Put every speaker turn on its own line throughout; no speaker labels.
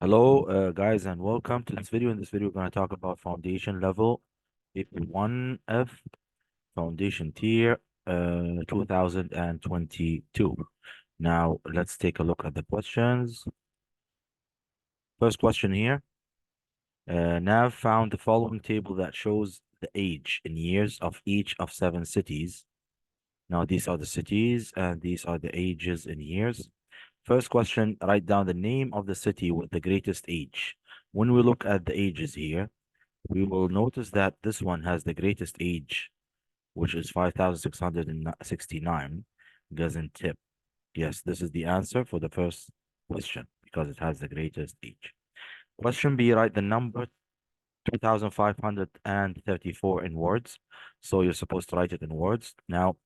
Hello, guys, and welcome to this video. In this video, we're going to talk about foundation level pt1F foundation tier 2022. Now, let's take a look at the questions. First question here. Nav found the following table that shows the age in years of each of 7 cities. Now, these are the cities and these are the ages in years. First question, write down the name of the city with the greatest age. When we look at the ages here, we will notice that this one has the greatest age, which is 5,669, doesn't tip. Yes, this is the answer for the first question because it has the greatest age. Question B, write the number 2,534 in words. So you're supposed to write it in words. Now,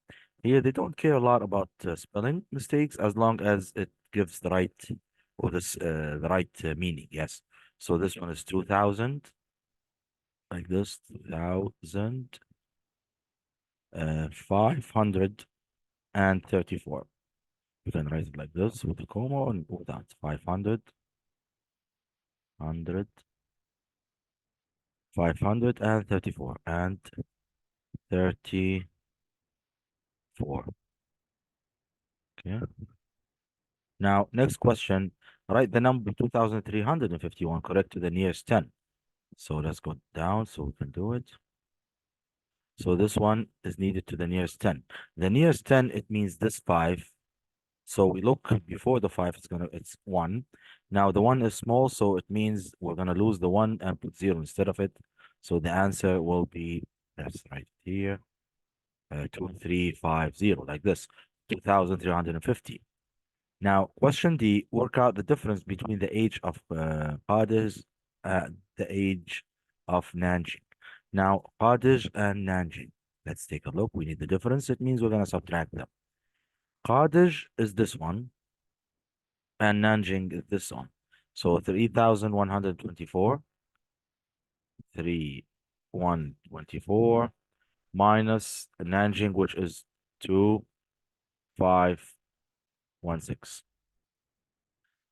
here they don't care a lot about spelling mistakes as long as it gives the right or the right meaning. Yes. So this one is 2,000 like this, 2,000 534. You can write it like this with a comma and without 500, 100, 534 and 34. Okay. Now, next question. Write the number 2,351 correct to the nearest 10. So let's go down so we can do it. So this one is needed to the nearest 10. The nearest 10, it means this 5. So we look before the 5, it's 1. Now the 1 is small, so it means we're gonna lose the 1 and put 0 instead of it. So the answer will be, that's right here, 2350, like this, 2,350. Now, question D, work out the difference between the age of Qadish and the age of Nanjing. Now, Qadish and Nanjing, let's take a look. We need the difference. It means we're going to subtract them. Qadish is this one, and Nanjing is this one. So 3,124, 3,124 minus Nanjing, which is 2,516.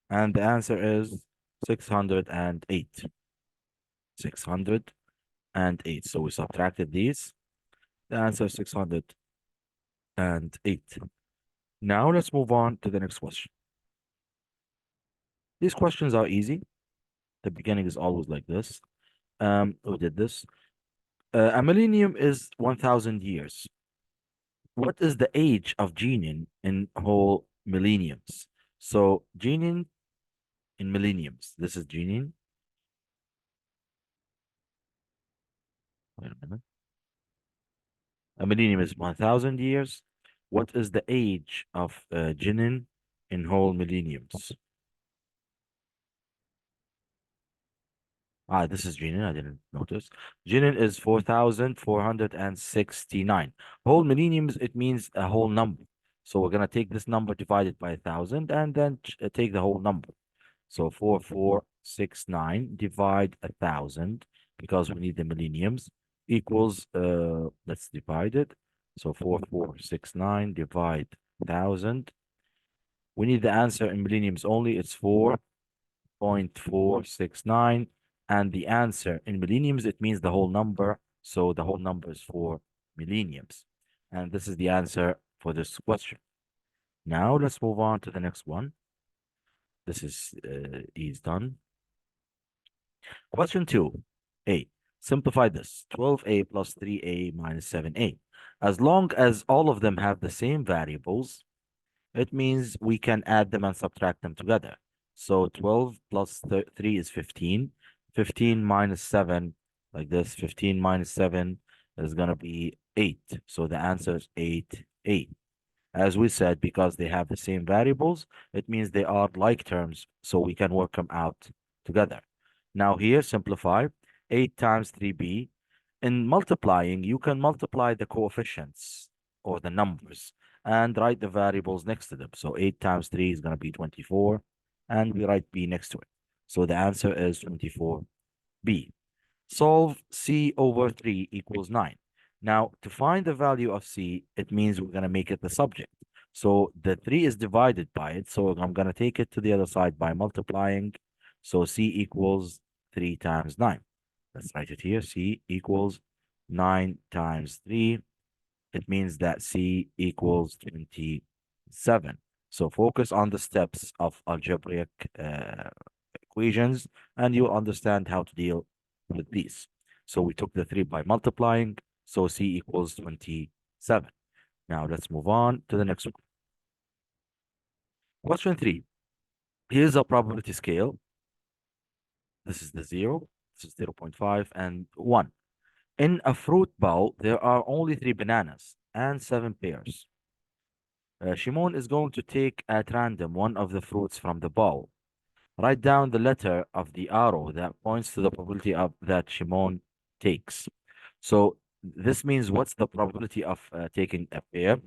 And the answer is 608. 608. So we subtracted these. The answer is 608. Now let's move on to the next question. These questions are easy. The beginning is always like this. Who did this? A millennium is 1,000 years. What is the age of Genian in whole millenniums? So Genian in millenniums. This is Genian. Wait a minute. A millennium is 1,000 years. What is the age of Genian in whole millenniums? Ah, this is Jinin. I didn't notice. Jinin is 4,469. Whole millenniums, it means a whole number. So we're going to take this number divided by 1,000 and then take the whole number. So 4,469 divide 1,000 because we need the millenniums equals, let's divide it. So 4,469 divide 1,000. We need the answer in millenniums only. It's 4.469. And the answer in millenniums, it means the whole number. So the whole number is 4 millenniums. And this is the answer for this question. Now let's move on to the next one. This is done. Question 2A. Simplify this. 12A plus 3A minus 7A. As long as all of them have the same variables, it means we can add them and subtract them together. So 12 plus 3 is 15. 15 minus 7, like this, 15 minus 7 is going to be 8. So the answer is 8, 8. As we said, because they have the same variables, it means they are like terms, so we can work them out together. Now here, simplify. 8 times 3b. In multiplying, you can multiply the coefficients or the numbers and write the variables next to them. So 8 times 3 is going to be 24, and we write b next to it. So the answer is 24b. Solve c over 3 equals 9. Now, to find the value of c, it means we're going to make it the subject. So the 3 is divided by it, so I'm going to take it to the other side by multiplying So C equals 3 times 9. Let's write it here. C equals 9 times 3. It means that C equals 27. So focus on the steps of algebraic equations, and you'll understand how to deal with these. So we took the 3 by multiplying, so C equals 27. Now let's move on to the next one. Question 3. Here's a probability scale. This is the 0, this is 0.5, and 1. In a fruit bowl, there are only 3 bananas and 7 pears. Shimon is going to take at random one of the fruits from the bowl. Write down the letter of the arrow that points to the probability of that Shimon takes. So this means what's the probability of taking a pear?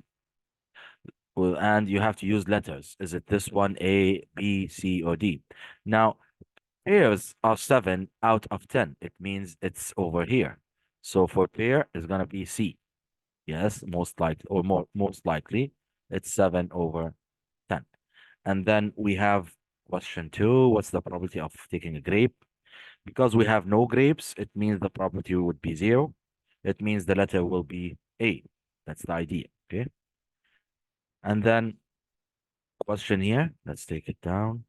Well, and you have to use letters. Is it this one, A, B, C, or D? Now, pairs are 7 out of 10. It means it's over here. So for pair, it's going to be C. Yes, most likely, or most likely, it's 7 over 10. And then we have question 2. What's the probability of taking a grape? Because we have no grapes, it means the probability would be 0. It means the letter will be A. That's the idea. Okay. And then question here, let's take it down.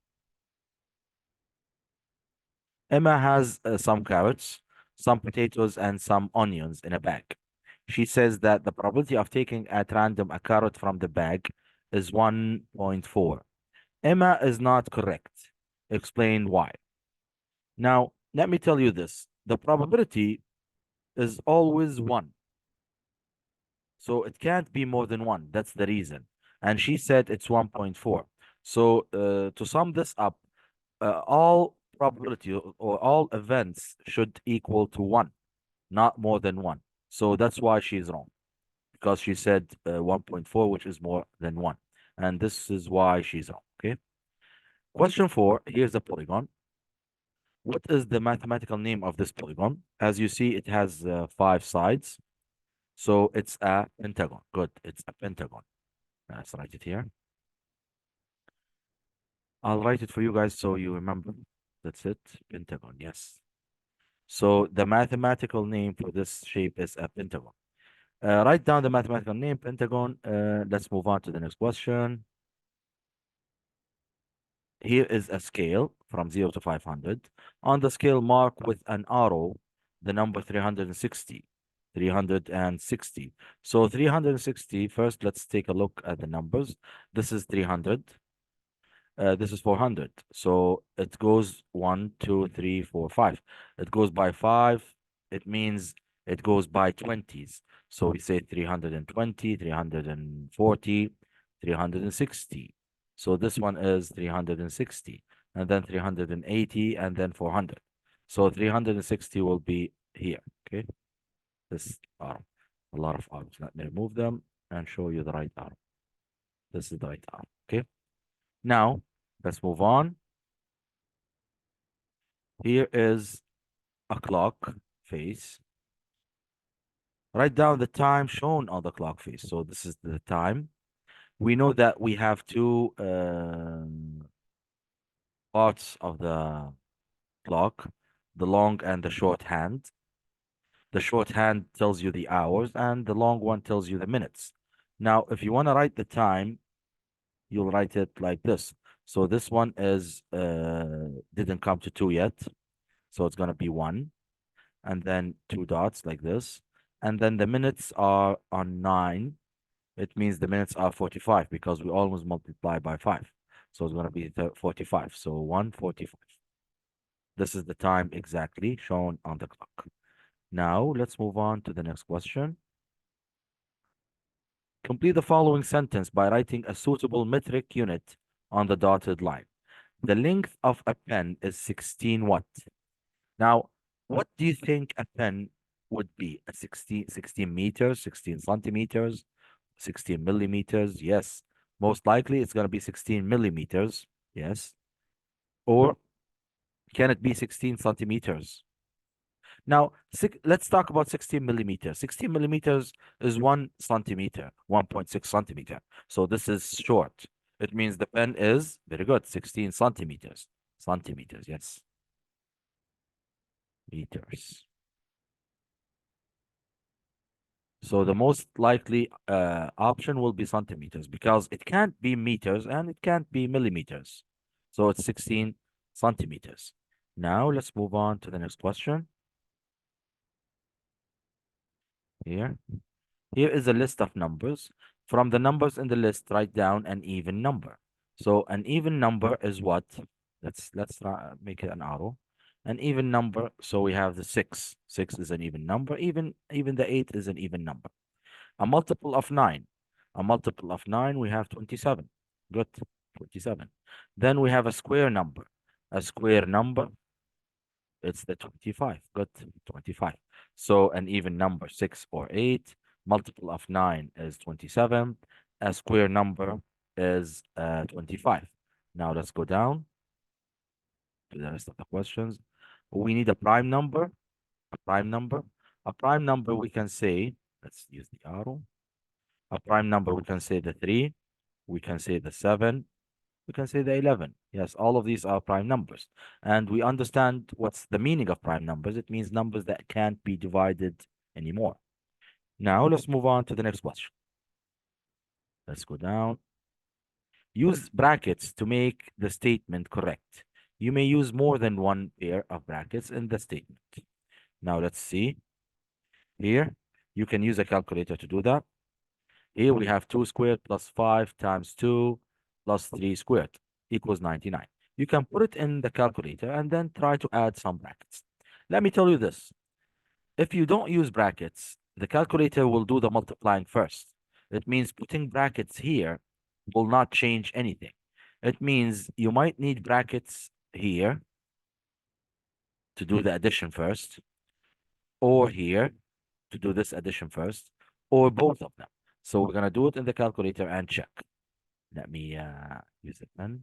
Emma has some carrots, some potatoes, and some onions in a bag. She says that the probability of taking at random a carrot from the bag is 1.4. Emma is not correct. Explain why. Now, let me tell you this. The probability is always 1. So it can't be more than 1. That's the reason. And she said it's 1.4. So to sum this up, all probability or all events should equal to 1, not more than 1. So that's why she's wrong, because she said 1.4, which is more than 1. And this is why she's wrong. Okay. Question 4. Here's a polygon. What is the mathematical name of this polygon? As you see, it has 5 sides. So it's a pentagon. Good. It's a pentagon. Let's write it here. I'll write it for you guys so you remember. That's it. Pentagon. Yes. So the mathematical name for this shape is a pentagon. Write down the mathematical name, pentagon. Let's move on to the next question. Here is a scale from 0 to 500. On the scale, mark with an arrow the number 360. 360. So 360, first let's take a look at the numbers. This is 300. This is 400. So it goes 1, 2, 3, 4, 5. It goes by 5. It means it goes by 20s. So we say 320, 340, 360. So this one is 360, and then 380, and then 400. So 360 will be here. Okay. This arm. A lot of arms. Let me remove them and show you the right arm. This is the right arm. Okay. Now, let's move on. Here is a clock face. Write down the time shown on the clock face. So this is the time. We know that we have two parts of the clock, the long and the short hand. The short hand tells you the hours, and the long one tells you the minutes. Now, if you want to write the time, you'll write it like this. So this one is didn't come to 2 yet. So it's going to be 1, and then 2 dots like this. And then the minutes are on 9. It means the minutes are 45 because we always multiply by 5. So it's going to be 45. So 1:45. This is the time exactly shown on the clock. Now let's move on to the next question. Complete the following sentence by writing a suitable metric unit on the dotted line. The length of a pen is 16 what? Now, what do you think a pen would be? A 16 meters, 16 centimeters, 16 millimeters? Yes. Most likely it's going to be 16 millimeters. Yes. Or can it be 16 centimeters? Now, let's talk about 16 millimeters. 16 millimeters is 1 centimeter, 1.6 centimeter. So this is short. It means the pen is, very good, 16 centimeters. Centimeters, yes. Meters. So the most likely option will be centimeters because it can't be meters and it can't be millimeters. So it's 16 centimeters. Now let's move on to the next question here. Here is a list of numbers. From the numbers in the list, write down an even number. So an even number is what? Let's try, make it an arrow. An even number. So we have the six. Six is an even number. Even the eight is an even number. A multiple of nine. A multiple of nine, we have 27. Good, 27. Then we have a square number. A square number, it's the 25. Good, 25. So an even number, 6 or 8. Multiple of 9 is 27. A square number is 25. Now let's go down to the rest of the questions. We need a prime number. A prime number. A prime number, we can say, let's use the arrow. A prime number, we can say the 3. We can say the 7. We can say the 11. Yes, all of these are prime numbers. And we understand what's the meaning of prime numbers. It means numbers that can't be divided anymore. Now let's move on to the next question. Let's go down. Use brackets to make the statement correct. You may use more than one pair of brackets in the statement. Now let's see. Here, you can use a calculator to do that. Here we have 2 squared plus 5 times 2 plus 3 squared equals 99. You can put it in the calculator and then try to add some brackets. Let me tell you this. If you don't use brackets, the calculator will do the multiplying first. It means putting brackets here will not change anything. It means you might need brackets here to do the addition first, or here to do this addition first, or both of them. So we're going to do it in the calculator and check. Let me use the pen.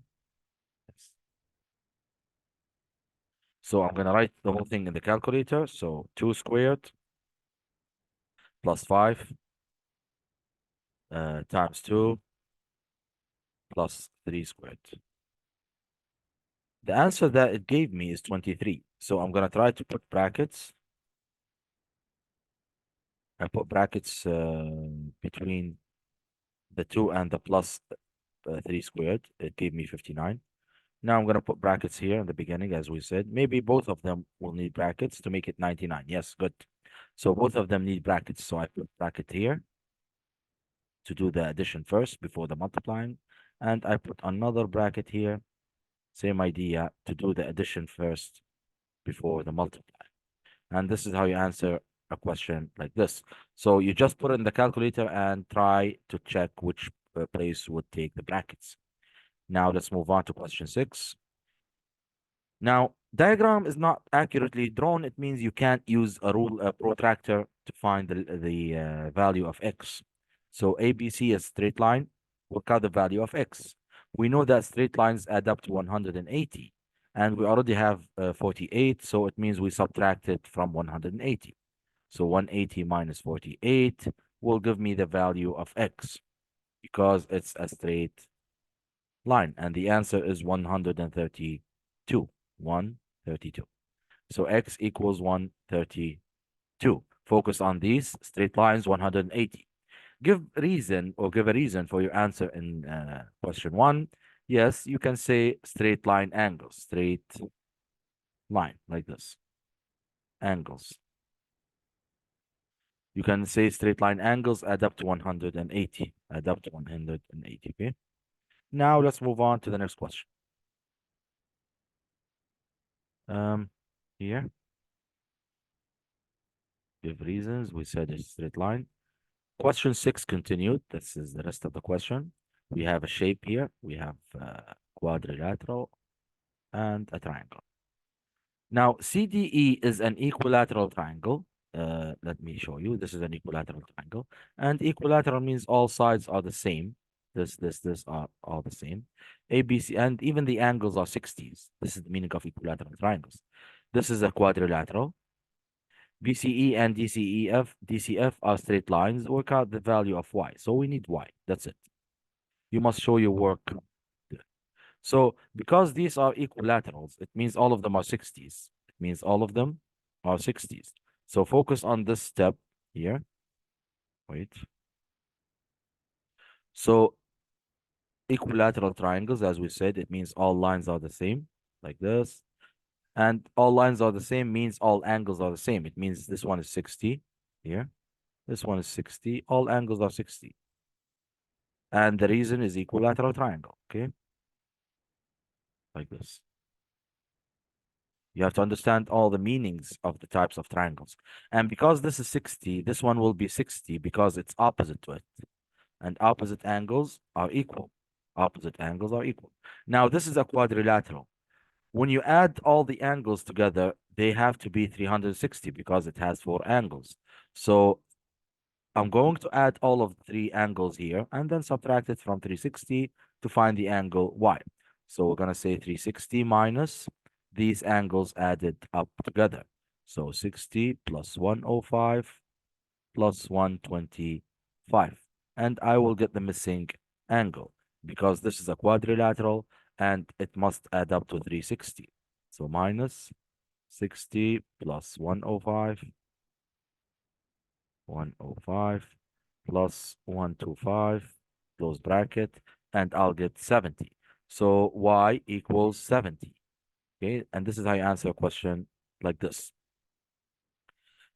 Yes. So I'm going to write the whole thing in the calculator. So 2 squared plus 5 times 2 plus 3 squared. The answer that it gave me is 23. So I'm going to try to put brackets. I put brackets between the 2 and the plus 3 squared. It gave me 59. Now I'm going to put brackets here in the beginning, as we said. Maybe both of them will need brackets to make it 99. Yes, good. So both of them need brackets. So I put bracket here to do the addition first before the multiplying. And I put another bracket here, same idea, to do the addition first before the multiply. And this is how you answer a question like this. So you just put it in the calculator and try to check which place would take the brackets. Now let's move on to question 6. Now, diagram is not accurately drawn. It means you can't use a protractor to find the value of x. So ABC is straight line. Work out the value of x. We know that straight lines add up to 180. And we already have 48. So it means we subtracted from 180. So 180 minus 48 will give me the value of x because it's a straight line. And the answer is 132. 132. So x equals 132. Focus on these straight lines, 180. Give reason or give a reason for your answer in question 1. Yes, you can say straight line angles, straight line like this. Angles. You can say straight line angles add up to 180. Add up to 180, okay? Now let's move on to the next question. Here, give reasons. We said a straight line. Question 6 continued. This is the rest of the question. We have a shape here. We have quadrilateral and a triangle. Now, CDE is an equilateral triangle. Let me show you. This is an equilateral triangle. And equilateral means all sides are the same. This are all the same. ABC, and even the angles are 60s. This is the meaning of equilateral triangles. This is a quadrilateral. BCE and DCF are straight lines. Work out the value of y. So we need y. That's it. You must show your work. So because these are equilaterals, it means all of them are 60s. It means all of them are 60s. So focus on this step here. Wait. So equilateral triangles, as we said, it means all lines are the same, like this. And all lines are the same means all angles are the same. It means this one is 60 here. This one is 60. All angles are 60. And the reason is equilateral triangle, okay? Like this. You have to understand all the meanings of the types of triangles. And because this is 60, this one will be 60 because it's opposite to it. And opposite angles are equal. Opposite angles are equal. Now, this is a quadrilateral. When you add all the angles together, they have to be 360 because it has four angles. So I'm going to add all of the three angles here and then subtract it from 360 to find the angle y. So we're going to say 360 minus these angles added up together. So 60 plus 105 plus 125. And I will get the missing angle because this is a quadrilateral and it must add up to 360. So minus 60 plus 105 plus 125, close bracket, and I'll get 70. So y equals 70. Okay, and this is how you answer a question like this.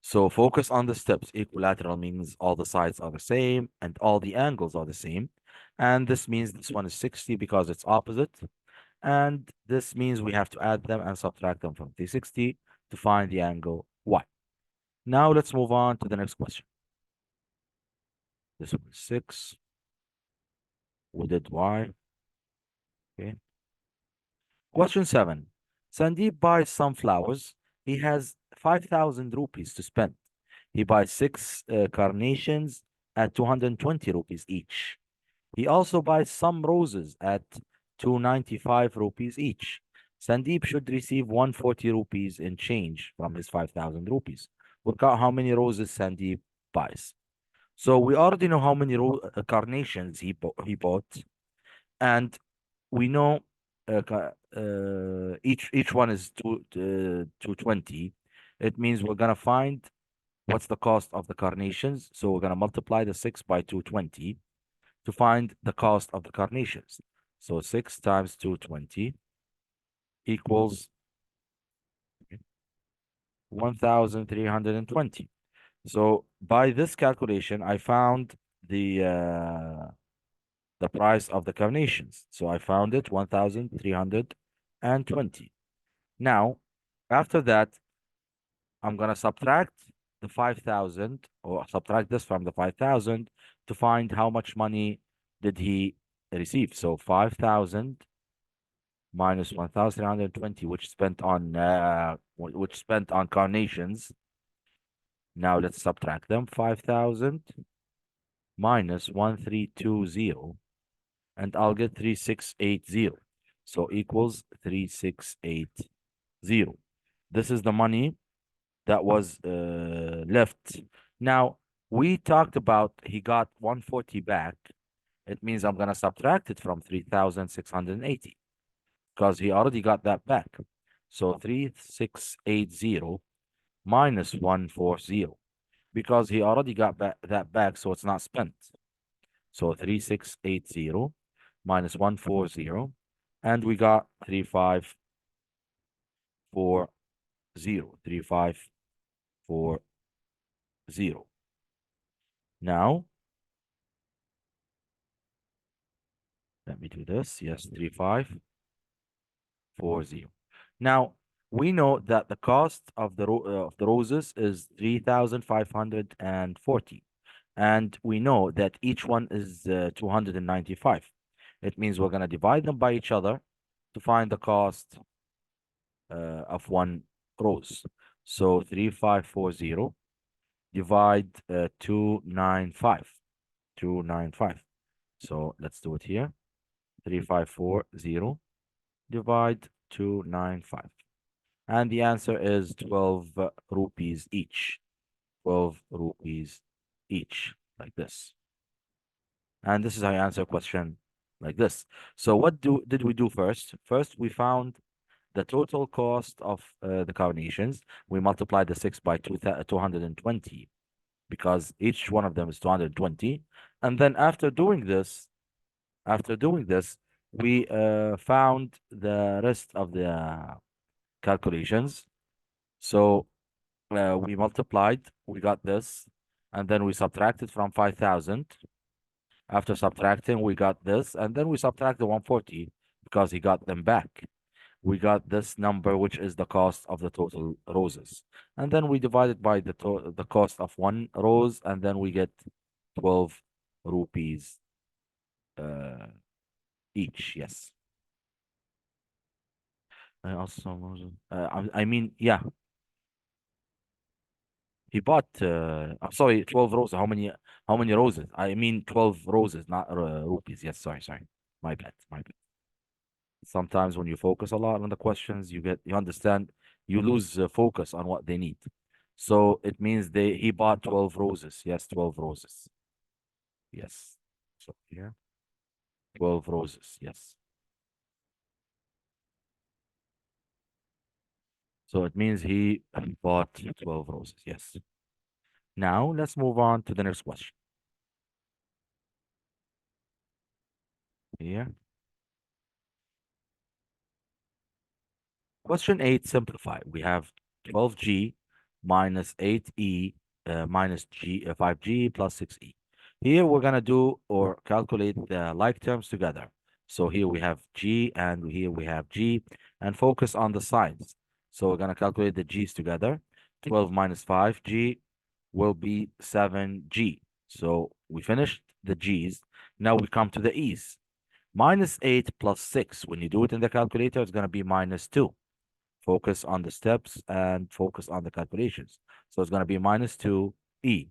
So focus on the steps. Equilateral means all the sides are the same and all the angles are the same. And this means this one is 60 because it's opposite. And this means we have to add them and subtract them from 360 to find the angle y. Now let's move on to the next question. This one is 6. We did y. Okay. Question 7. Sandeep buys some flowers. He has 5,000 rupees to spend. He buys six carnations at 220 rupees each. He also buys some roses at 295 rupees each. Sandeep should receive 140 rupees in change from his 5,000 rupees. Work out how many roses Sandeep buys. So we already know how many carnations he bought, and we know each one is 220. It means we're gonna find what's the cost of the carnations. So we're gonna multiply the 6 by 220 to find the cost of the carnations. So 6 times 220 equals 1,320. So by this calculation, I found the price of the carnations. So I found it 1,320. Now, after that, I'm going to subtract the 5,000 or subtract this from the 5,000 to find how much money did he receive. So 5,000 minus 1,320, which spent on carnations. Now let's subtract them. 5,000 minus 1,320, and I'll get 3,680. So equals 3,680. This is the money that was left. Now, we talked about he got 140 back. It means I'm going to subtract it from 3,680 because he already got that back. So 3,680 minus 140 because he already got that back, so it's not spent. So 3,680 minus 140, and we got 3,540. 3,540. Now, let me do this. Yes, 3,540. Now, we know that the cost of the roses is 3,540. And we know that each one is 295. It means we're going to divide them by each other to find the cost of one rose. So 3,540 divide 295. 295. So let's do it here. 3,540 divide 295. And the answer is 12 rupees each. 12 rupees each, like this. And this is how you answer question like this. So what did we do first? First, we found the total cost of the carnations. We multiplied the 6 by 220 because each one of them is 220. And then after doing this, we found the rest of the calculations. So we multiplied, we got this, and then we subtracted from 5,000. After subtracting, we got this, and then we subtracted 140 because he got them back. We got this number, which is the cost of the total roses. And then we divide it by the cost of one rose, and then we get 12 rupees uh, each. Yes. I also, I mean, yeah, he bought, I'm sorry, 12 roses. How many roses? I mean, 12 roses, not rupees. Yes, sorry. My bad, my bad. Sometimes when you focus a lot on the questions, you understand, you lose focus on what they need. So it means he bought 12 roses. Yes, 12 roses. Yes. So here, 12 roses. Yes. So it means he bought 12 roses. Yes. Now let's move on to the next question. Here. Question 8, simplify. We have 12g minus 8e minus 5g plus 6e. Here we're going to do or calculate the like terms together. So here we have g and here we have g and focus on the signs. So we're going to calculate the g's together. 12 minus 5g will be 7g. So we finished the g's. Now we come to the e's. Minus 8 plus 6. When you do it in the calculator, it's going to be minus 2. Focus on the steps and focus on the calculations. So it's going to be minus 2e.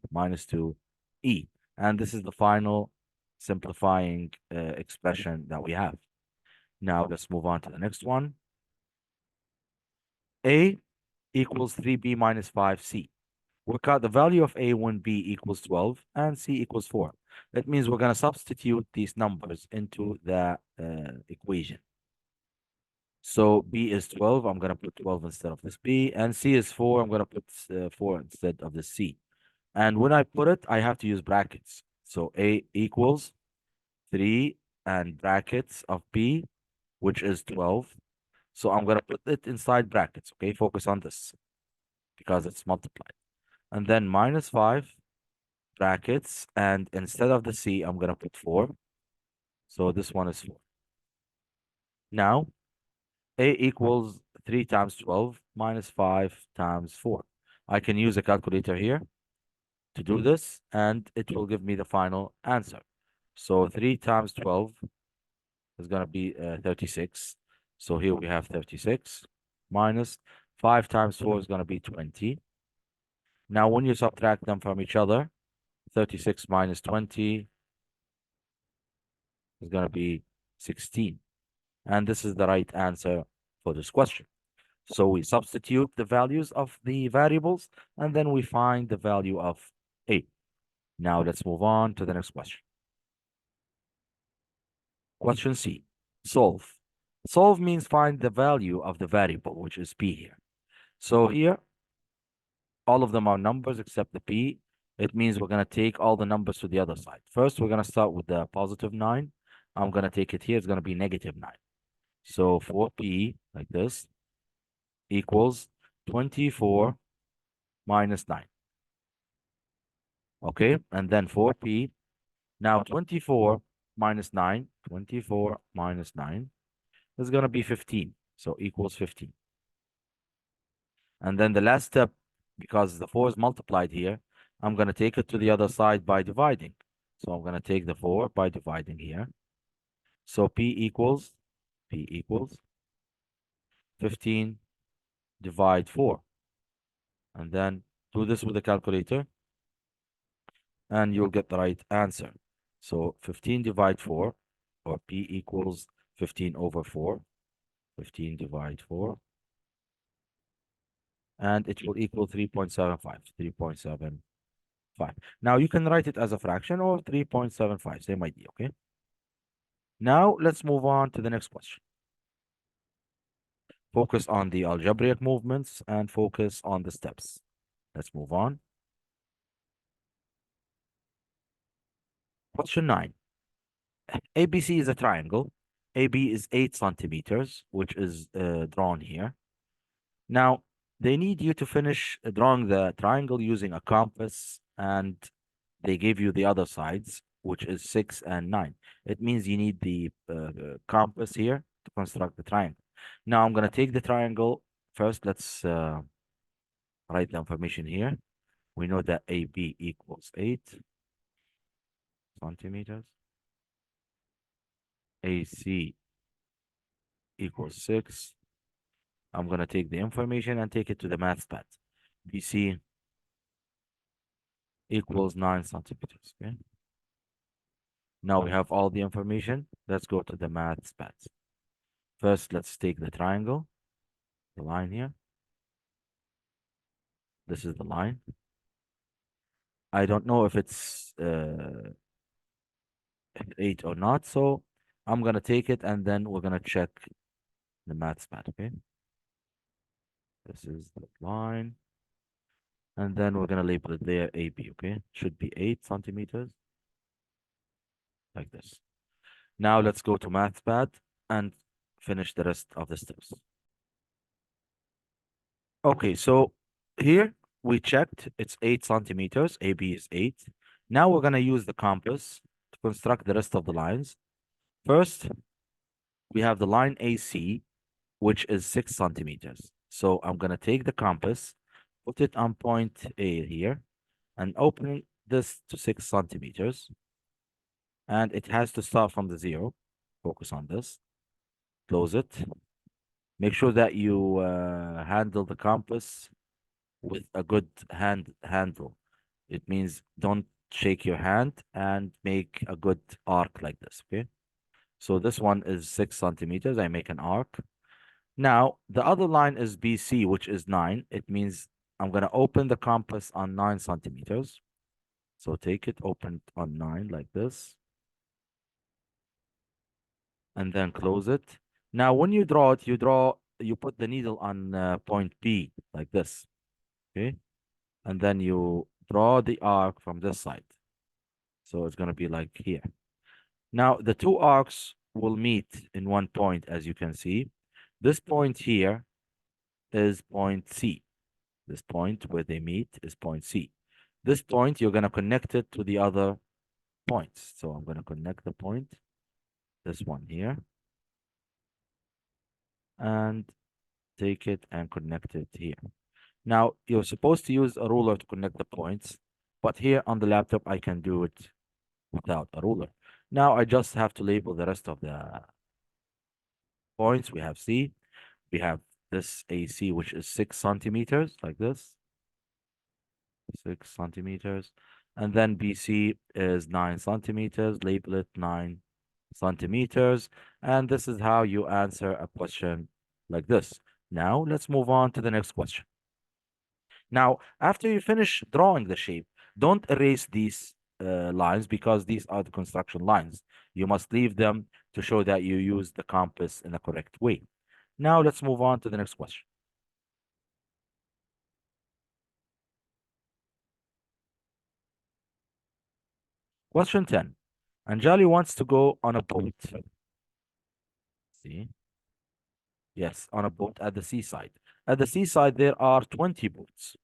And this is the final simplifying expression that we have. Now let's move on to the next one. A equals 3b minus 5c. Work out the value of A when B equals 12 and C equals 4. That means we're going to substitute these numbers into the equation. So B is 12. I'm going to put 12 instead of this B. And C is 4. I'm going to put 4 instead of the C. And when I put it, I have to use brackets. So A equals 3 and brackets of B, which is 12. So I'm going to put it inside brackets. Okay, focus on this because it's multiplied. And then minus 5 brackets. And instead of the C, I'm going to put 4. So this one is 4. Now, A equals 3 times 12 minus 5 times 4. I can use a calculator here to do this, and it will give me the final answer. So 3 times 12 is going to be 36. So here we have 36 minus 5 times 4 is going to be 20. Now, when you subtract them from each other, 36 minus 20 is going to be 16. And this is the right answer for this question. So we substitute the values of the variables, and then we find the value of A. Now let's move on to the next question. Question C, solve. Solve means find the value of the variable, which is P here. So here, all of them are numbers except the P. It means we're going to take all the numbers to the other side. First, we're going to start with the positive 9. I'm going to take it here. It's going to be negative 9. So 4P, like this, equals 24 minus 9. Okay, and then 4P. Now 24 minus 9, 24 minus 9 is going to be 15. So equals 15. And then the last step, because the 4 is multiplied here, I'm going to take it to the other side by dividing. So I'm going to take the 4 by dividing here. So P equals 15 divide 4. And then do this with the calculator, and you'll get the right answer. So 15 divide 4, or P equals 15 over 4. 15 divide 4. And it will equal 3.75. 3.75. Now you can write it as a fraction or 3.75. Same idea, okay? Now let's move on to the next question. Focus on the algebraic movements and focus on the steps. Let's move on. Question 9. ABC is a triangle. AB is 8 centimeters, which is drawn here. Now, they need you to finish drawing the triangle using a compass, and they give you the other sides, which is 6 and 9. It means you need the compass here to construct the triangle. Now, I'm going to take the triangle. First, let's write the information here. We know that AB equals 8 centimeters. AC equals 6. I'm going to take the information and take it to the math pad. BC equals 9 centimeters. Okay. Now we have all the information. Let's go to the math pad. First, let's take the triangle, the line here. This is the line. I don't know if it's 8 or not, so I'm going to take it and then we're going to check the math pad. Okay. This is the line. And then we're going to label it there AB. Okay. Should be 8 centimeters like this. Now let's go to MathPad and finish the rest of the steps. Okay, so here we checked it's 8 centimeters. AB is 8. Now we're going to use the compass to construct the rest of the lines. First, we have the line AC, which is 6 centimeters. So I'm going to take the compass, put it on point A here, and open this to 6 centimeters. And it has to start from the 0. Focus on this. Close it. Make sure that you handle the compass with a good handle. It means don't shake your hand and make a good arc like this. Okay. So this one is 6 centimeters. I make an arc. Now the other line is BC, which is 9. It means I'm going to open the compass on 9 centimeters. So take it, open it on 9 like this, and then close it. Now, when you draw it, you put the needle on point B like this, okay? And then you draw the arc from this side. So it's going to be like here. Now, the two arcs will meet in one point, as you can see. This point here is point C. This point where they meet is point C. This point, you're going to connect it to the other points. So I'm going to connect the point, this one here, and take it and connect it here. Now, you're supposed to use a ruler to connect the points, but here on the laptop, I can do it without a ruler. Now, I just have to label the rest of the points. We have C, we have this AC, which is 6 centimeters, like this, 6 centimeters. And then BC is 9 centimeters, label it 9 centimeters. And this is how you answer a question like this. Now, let's move on to the next question. Now, after you finish drawing the shape, don't erase these lines because these are the construction lines. You must leave them to show that you use the compass in the correct way. Now, let's move on to the next question. Question 10. Anjali wants to go on a boat. See? Yes, on a boat at the seaside. At the seaside, there are 20 boats.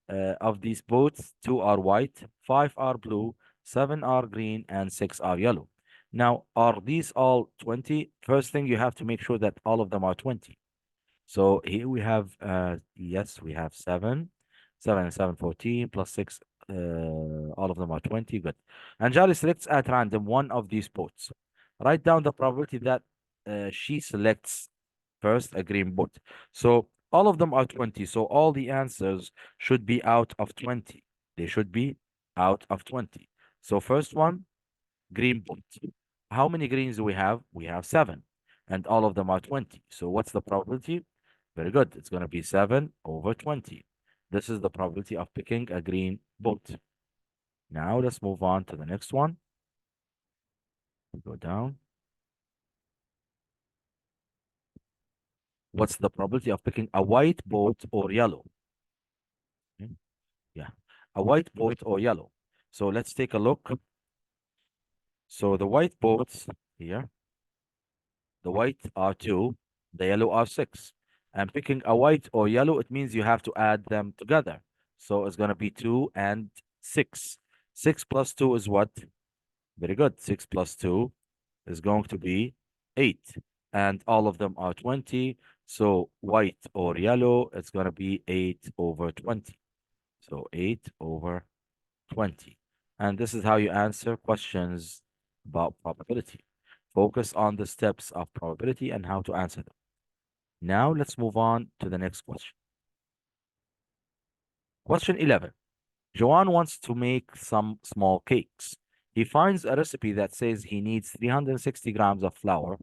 Of these boats, 2 are white, 5 are blue, 7 are green, and 6 are yellow. Now, are these all 20? First thing, you have to make sure that all of them are 20. So here we have, yes, we have 7. 7 and 7, 14, plus 6, all of them are 20. Good. Anjali selects at random one of these boats. Write down the probability that she selects first a green boat. So all of them are 20. So all the answers should be out of 20. They should be out of 20. So first one, green boat. How many greens do we have? We have 7. And all of them are 20. So what's the probability? Very good. It's going to be 7 over 20. This is the probability of picking a green boat. Now let's move on to the next one. We go down. What's the probability of picking a white boat or yellow? Hmm, Yeah, a white boat or yellow. So let's take a look. So the white boats here, the white are 2, the yellow are 6. And picking a white or yellow, it means you have to add them together. So it's going to be 2 and 6. 6 plus 2 is what? Very good. 6 plus 2 is going to be 8. And all of them are 20. So white or yellow, it's going to be 8 over 20. So 8 over 20. And this is how you answer questions about probability. Focus on the steps of probability and how to answer them. Now let's move on to the next question. Question 11. Joan wants to make some small cakes. He finds a recipe that says he needs 360 grams of flour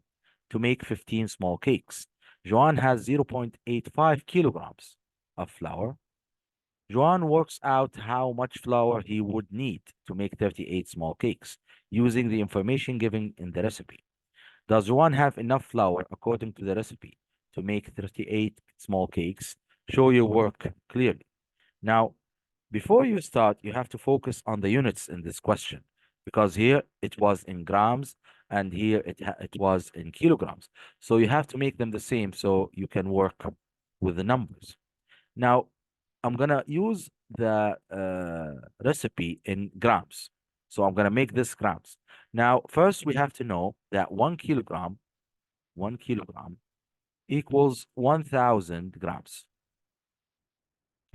to make 15 small cakes. Joan has 0.85 kilograms of flour. Joan works out how much flour he would need to make 38 small cakes using the information given in the recipe. Does Joan have enough flour according to the recipe to make 38 small cakes? Show your work clearly. Now, before you start, you have to focus on the units in this question because here it was in grams and here it was in kilograms. So you have to make them the same so you can work with the numbers. Now, I'm gonna use the recipe in grams. So I'm gonna make this grams. Now, first we have to know that 1 kilogram equals 1,000 grams.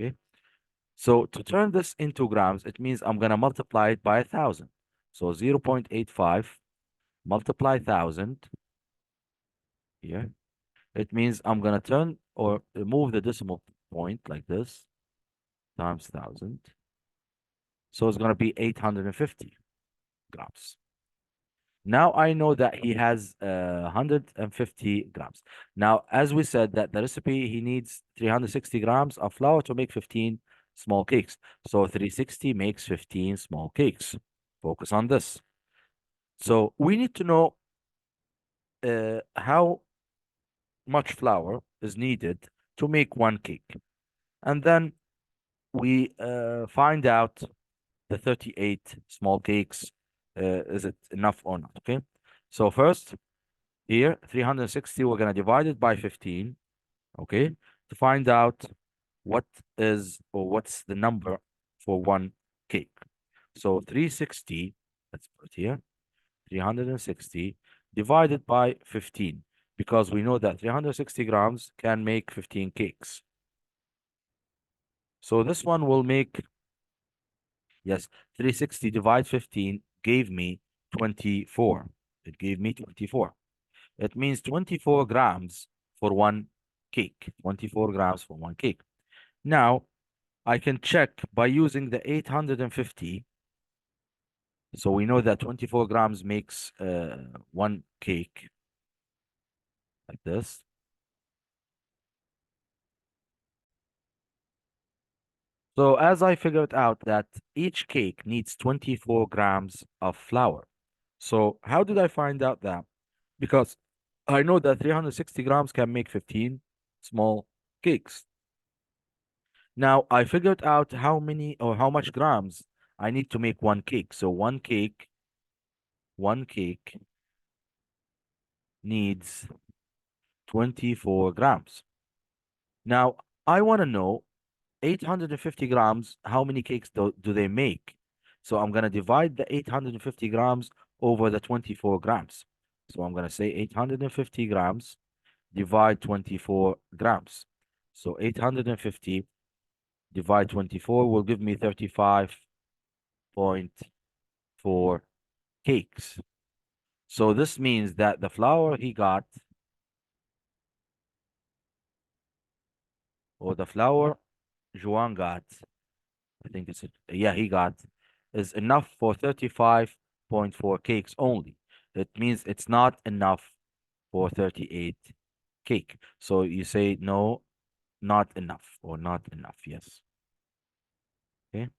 Okay. So to turn this into grams, it means I'm gonna multiply it by 1,000. So 0.85 multiply 1,000 here. It means I'm gonna turn or move the decimal point like this times 1,000. So it's gonna be 850 grams. Now I know that he has 150 grams. Now, as we said that the recipe, he needs 360 grams of flour to make 15 small cakes. So 360 makes 15 small cakes. Focus on this. So we need to know how much flour is needed to make one cake. And then we find out the 38 small cakes. Is it enough or not? Okay. So first, here, 360, we're going to divide it by 15, okay, to find out what is or what's the number for one cake. So 360, let's put here, 360 divided by 15, because we know that 360 grams can make 15 cakes. So this one will make, yes, 360 divide 15 gave me 24. It gave me 24. It means 24 grams for one cake. 24 grams for one cake. Now, I can check by using the 850. So we know that 24 grams makes one cake like this. So as I figured out that each cake needs 24 grams of flour. So how did I find out that? Because I know that 360 grams can make 15 small cakes. Now I figured out how many or how much grams I need to make one cake. So one cake needs 24 grams. Now I want to know 850 grams, how many cakes do they make? So I'm going to divide the 850 grams over the 24 grams. So I'm going to say 850 grams divide 24 grams. So 850 divide 24 will give me 35.4 cakes. So this means that the flour he got, or the flour Juan got, I think it's, yeah, he got, is enough for 35.4 cakes only. It means it's not enough for 38 cake. So you say no, not enough, or not enough, yes. Okay,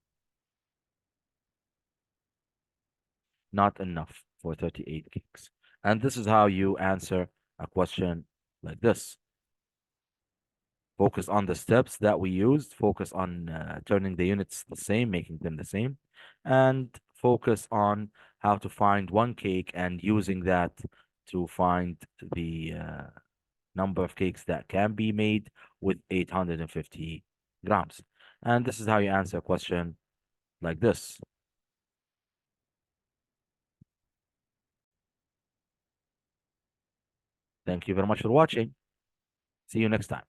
not enough for 38 cakes. And this is how you answer a question like this. Focus on the steps that we used. Focus on turning the units the same, making them the same, and focus on how to find one cake and using that to find the number of cakes that can be made with 850 grams. And this is how you answer a question like this. Thank you very much for watching. See you next time.